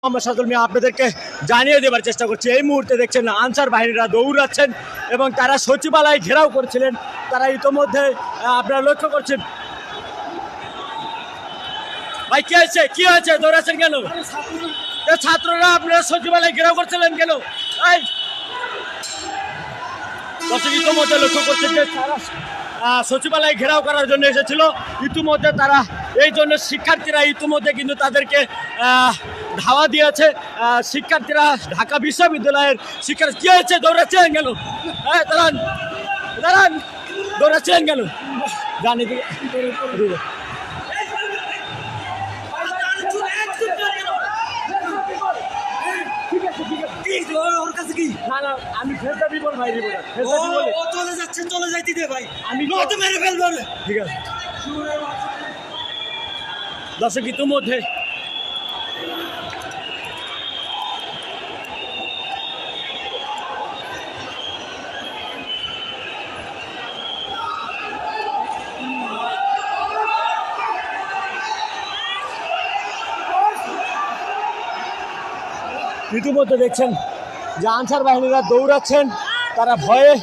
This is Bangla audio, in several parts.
আমরা সাজল মিয়া আপনাদেরকে জানিয়ে দেবার চেষ্টা করছি। এই মুহূর্তে দেখছেন আনসার বাহিনীরা দৌড়াচ্ছেন এবং তারা সচিবালয় ঘেরাও করেছিলেন। তারা ইতোমধ্যে আপনারা লক্ষ্য করছেন। ভাই কি হয়েছে, কি হয়েছে, দৌড়াচ্ছেন কেন? ছাত্ররা আপনারা সচিবালয় ঘেরাও করছিলেন কেন? ইতোমধ্যে লক্ষ্য করছেন যে তারা সচিবালয় ঘেরাও করার জন্য এসেছিল। ইতিমধ্যে তারা এই জন্য শিক্ষার্থীরা ইতিমধ্যে কিন্তু তাদেরকে ধাওয়া দিয়েছে। শিক্ষার্থীরা ঢাকা বিশ্ববিদ্যালয়ের শিক্ষার্থী কি হয়েছে, দৌড়াচ্ছেন কেন? হ্যাঁ দাঁড়ান দাঁড়ান, দৌড়াচ্ছেন কেন? জানি আমি চলে যাচ্ছে, চলে যাইতে দে ভাই, আমি মেরে ফেলবো। ঠিক আছে দর্শক, ইতিমধ্যে দেখছেন যে আনসার বাহিনীরা দৌড়াচ্ছেন, তারা ভয়ে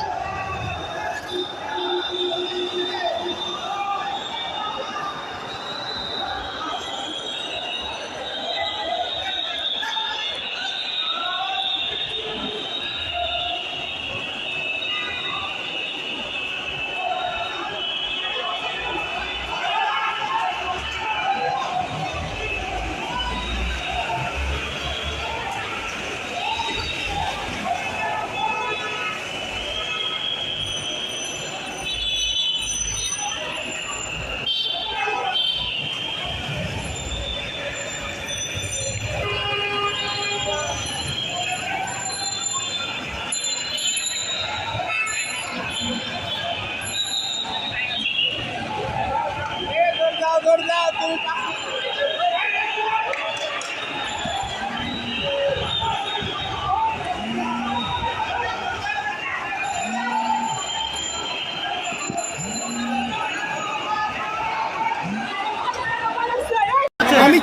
আমি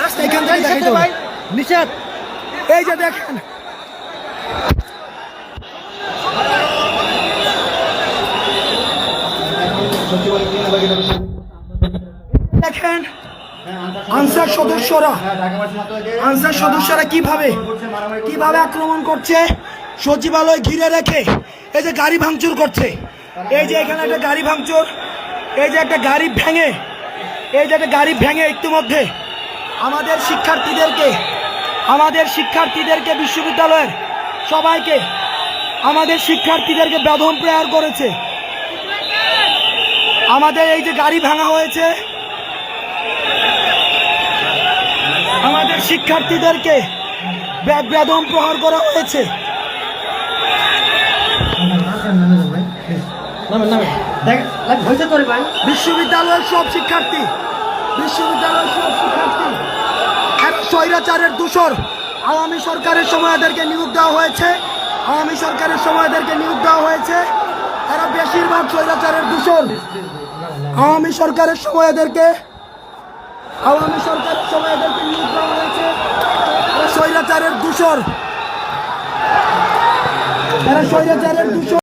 জাস্ট এখান থেকে দেখাইতে ভাই নিষেধ। এই যে দেখেন দেখেন আনসার সদস্যরা কিভাবে আক্রমণ করছে, সচিবালয় ঘিরে রেখে এই যে গাড়ি ভাঙচুর করছে। এই যে এখানে একটা গাড়ি ভাঙচুর, এই যে একটা গাড়ি ভেঙে ইতিমধ্যে আমাদের শিক্ষার্থীদেরকে বিশ্ববিদ্যালয়ের সবাইকে আমাদের শিক্ষার্থীদেরকে বেদম প্রহার করেছে। আমাদের এই যে গাড়ি ভাঙা হয়েছে, আমাদের শিক্ষার্থীদেরকে বেদম প্রহার করা হয়েছে। বিশ্ববিদ্যালয়ের সব শিক্ষার্থী স্বৈরাচারের দূষর। আওয়ামী সরকারের সময় এদেরকে নিয়োগ দেওয়া হয়েছে। এরা বেশিরভাগ স্বৈরাচারের দূষর। আওয়ামী সরকারের সময় এদেরকে নিয়োগ দেওয়া হয়েছে। এরা স্বৈরাচারের দূষর।